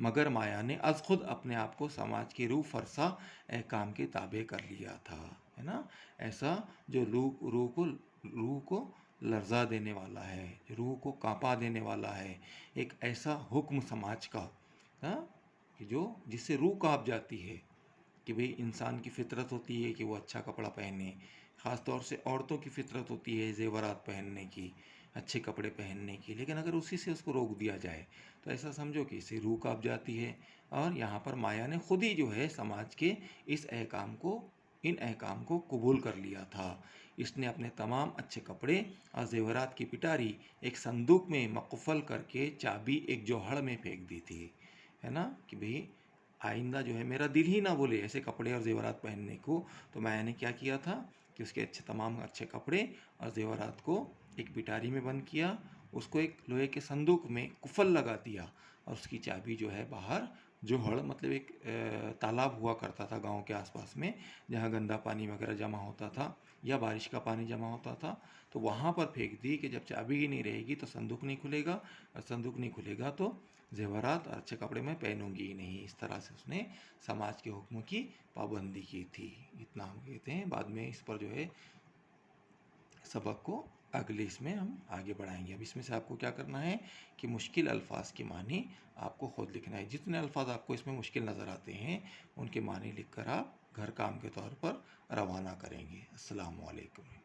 मगर माया ने आज खुद अपने आप को समाज के रूह फरसा अहकाम के ताबे कर लिया था, है ना। ऐसा जो रूह को लर्जा देने वाला है, रूह को कांपा देने वाला है, एक ऐसा हुक्म समाज का, हाँ, कि जो जिससे रूह कांप जाती है कि भाई इंसान की फितरत होती है कि वो अच्छा कपड़ा पहने, ख़ास तौर से औरतों की फितरत होती है ज़ेवरात पहनने की, अच्छे कपड़े पहनने की, लेकिन अगर उसी से उसको रोक दिया जाए तो ऐसा समझो कि इससे रूह काँप जाती है। और यहाँ पर माया ने खुद ही जो है समाज के इन अहकाम को कबूल कर लिया था। इसने अपने तमाम अच्छे कपड़े और ज़ेवरात की पिटारी एक संदूक में मक़फ़ल करके चाबी एक जोहड़ में फेंक दी थी, है ना, कि भाई आइंदा जो है मेरा दिल ही ना बोले ऐसे कपड़े और ज़ेवरात पहनने को। तो मैंने क्या किया था कि उसके तमाम अच्छे कपड़े और ज़ेवरात को एक पिटारी में बंद किया, उसको एक लोहे के संदूक में कुफल लगा दिया, और उसकी चाबी जो है बाहर जोहड़, मतलब एक तालाब हुआ करता था गांव के आसपास में, जहाँ गंदा पानी वगैरह जमा होता था या बारिश का पानी जमा होता था, तो वहाँ पर फेंक दी कि जब चाबी ही नहीं रहेगी तो संदूक नहीं खुलेगा, और संदूक नहीं खुलेगा तो ज़ेवरात और अच्छे कपड़े मैं पहनूंगी ही नहीं। इस तरह से उसने समाज के हुक्मों की पाबंदी की थी। इतना हम कहते हैं, बाद में इस पर जो है सबक को अगले इसमें हम आगे बढ़ाएंगे। अब इसमें से आपको क्या करना है कि मुश्किल अल्फाज के मानी आपको खुद लिखना है। जितने अल्फाज आपको इसमें मुश्किल नज़र आते हैं उनके मानी लिख कर आप घर काम के तौर पर रवाना करेंगे। अस्सलामु अलैकुम।